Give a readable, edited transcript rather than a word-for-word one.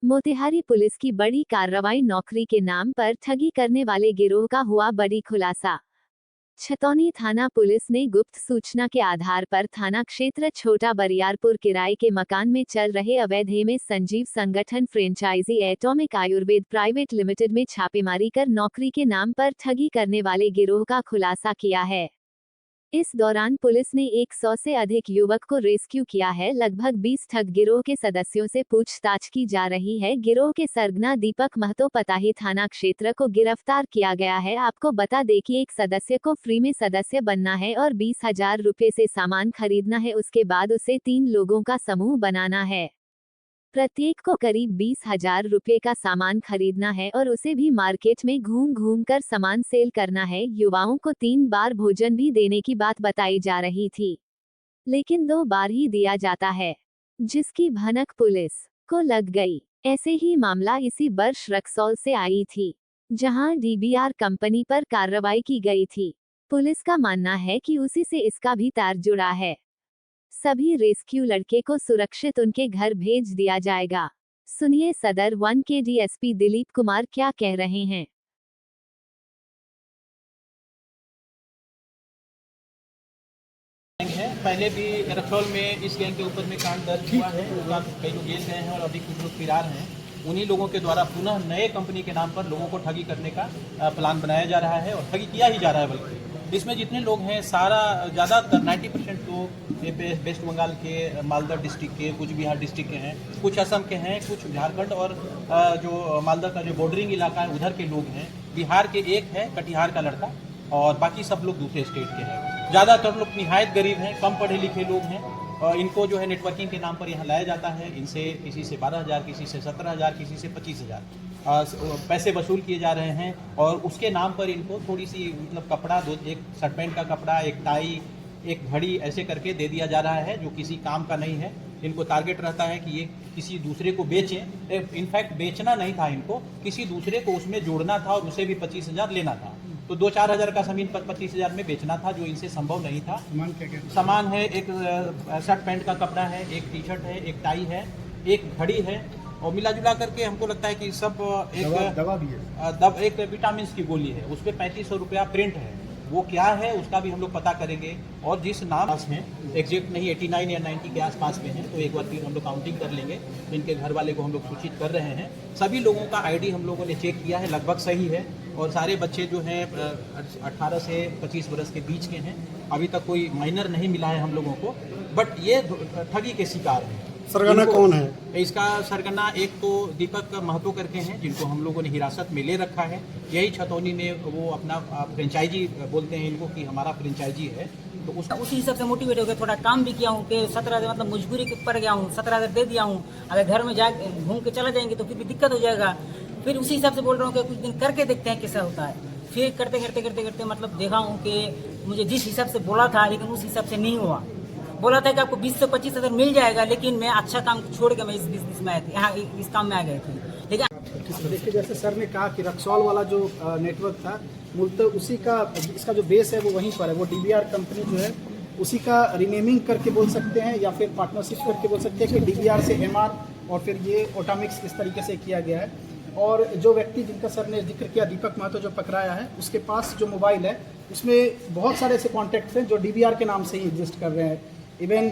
Motihari police की बड़ी कार्रवाई। नौकरी के नाम पर ठगी करने वाले गिरोह का हुआ बड़ी खुलासा। छतौनी थाना पुलिस ने गुप्त सूचना के आधार पर थाना क्षेत्र छोटा बरियारपुर किराए के मकान में चल रहे अवैध में संजीव संगठन franchisee atomic Ayurveda private limited में छापेमारी कर नौकरी के नाम पर ठगी करने वाले गिरोह का खुलासा किया है। इस दौरान पुलिस ने 100 से अधिक युवक को रेस्क्यू किया है। लगभग 20 ठग गिरोह के सदस्यों से पूछताछ की जा रही है। गिरोह के सरगना दीपक महतो पताही थाना क्षेत्र को गिरफ्तार किया गया है। आपको बता दें कि एक सदस्य को फ्री में सदस्य बनना है और 20,000 रुपये से सामान खरीदना है। उसके बाद उसे 3 लोगों का समूह बनाना है। प्रत्येक को करीब 20,000 रुपये का सामान खरीदना है और उसे भी मार्केट में घूम घूम कर सामान सेल करना है। युवाओं को 3 बार भोजन भी देने की बात बताई जा रही थी, लेकिन 2 बार ही दिया जाता है, जिसकी भनक पुलिस को लग गई। ऐसे ही मामला इसी वर्ष रक्सौल से आई थी, जहां डीबीआर कंपनी पर कार्रवाई की गई थी। पुलिस का मानना है कि उसी से इसका भी तार जुड़ा है। सभी रेस्क्यू लड़के को सुरक्षित उनके घर भेज दिया जाएगा। सुनिए सदर 1 के डीएसपी दिलीप कुमार क्या कह रहे हैं। पहले भी रक्सौल में इस गैंग के ऊपर में कांड दर्ज हुआ है। कई लोग जेल गए हैं और अभी कुछ लोग फरार हैं। उन्हीं लोगों के द्वारा पुनः नए कंपनी के नाम पर लोगों को ठगी करने का प्लान बनाया जा रहा है और ठगी किया ही जा रहा है। बल्कि इसमें जितने लोग हैं ज़्यादातर 90% लोग वेस्ट बंगाल के, मालदा डिस्ट्रिक्ट के, कुछ बिहार डिस्ट्रिक्ट के हैं, कुछ असम के हैं, कुछ झारखंड और जो मालदा का जो बॉर्डरिंग इलाका है उधर के लोग हैं। बिहार के एक है कटिहार का लड़का और बाकी सब लोग दूसरे स्टेट के हैं। ज़्यादातर लोग निहायत गरीब हैं, कम पढ़े लिखे लोग हैं और इनको जो है नेटवर्किंग के नाम पर यहाँ लाया जाता है। इनसे किसी से 12,000, किसी से 17,000, किसी से 25,000 पैसे वसूल किए जा रहे हैं और उसके नाम पर इनको थोड़ी सी मतलब कपड़ा, एक शर्ट पैंट का कपड़ा, एक टाई, एक घड़ी ऐसे करके दे दिया जा रहा है जो किसी काम का नहीं है। इनको टारगेट रहता है कि ये किसी दूसरे को बेचें। इनफैक्ट बेचना नहीं था, इनको किसी दूसरे को उसमें जोड़ना था और उसे भी 25,000 लेना था। तो 2-4 हज़ार का सामान 25,000 में बेचना था, जो इनसे संभव नहीं था। सामान है, एक शर्ट पैंट का कपड़ा है, एक टी शर्ट है, एक टाई है, एक घड़ी है और मिला जुला करके हमको लगता है कि सब दवा भी है। एक विटामिन की गोली है, उस पर 3500 रुपया प्रिंट है। वो क्या है उसका भी हम लोग पता करेंगे और जिस नाम हैं एग्जैक्ट नहीं 89 या 90 के आसपास में हैं, तो एक बार फिर हम लोग काउंटिंग कर लेंगे। इनके घर वाले को हम लोग सूचित कर रहे हैं। सभी लोगों का आईडी हम लोगों ने चेक किया है, लगभग सही है और सारे बच्चे जो हैं 18 से 25 वर्ष के बीच के हैं। अभी तक कोई माइनर नहीं मिला है हम लोगों को, बट ये ठगी के शिकार हैं। सरगना कौन है? इसका सरगना एक तो दीपक महतो करके हैं, जिनको हम लोगों ने हिरासत में ले रखा है। यही छतौनी में वो अपना फ्रेंचाइजी बोलते हैं इनको कि हमारा फ्रेंचाइजी है, तो उसी हिसाब से मोटिवेट हो गया। थोड़ा काम भी किया हूँ कि 17,000 मतलब मजबूरी के ऊपर गया हूँ, 17,000 दे दिया हूँ। अगर घर में जा घूम के चला जाएंगे तो फिर भी दिक्कत हो जाएगा। फिर उसी हिसाब से बोल रहा हूँ कि कुछ दिन करके देखते हैं कैसा होता है। फिर करते मतलब देखा हूँ कि मुझे जिस हिसाब से बोला था लेकिन उस हिसाब से नहीं हुआ। बोला था कि आपको 20 से 25,000 मिल जाएगा, लेकिन मैं अच्छा काम छोड़ के मैं इस बिजनेस में आया था, यहाँ इस काम में आ गए थे। लेकिन देखिए, जैसे सर ने कहा कि रक्सौल वाला जो नेटवर्क था मूलतः उसी का, इसका जो बेस है वो वहीं पर है। वो डीबीआर कंपनी जो है उसी का रीनेमिंग करके बोल सकते हैं या फिर पार्टनरशिप करके बोल सकते हैं कि डीबीआर से एमआर और फिर ये ओटामिक्स इस तरीके से किया गया है। और जो व्यक्ति जिनका सर ने जिक्र किया, दीपक महतो, जो पकड़ाया है, उसके पास जो मोबाइल है उसमें बहुत सारे ऐसे कॉन्टैक्ट्स हैं जो डीबीआर के नाम से ही एग्जिस्ट कर रहे हैं। इवन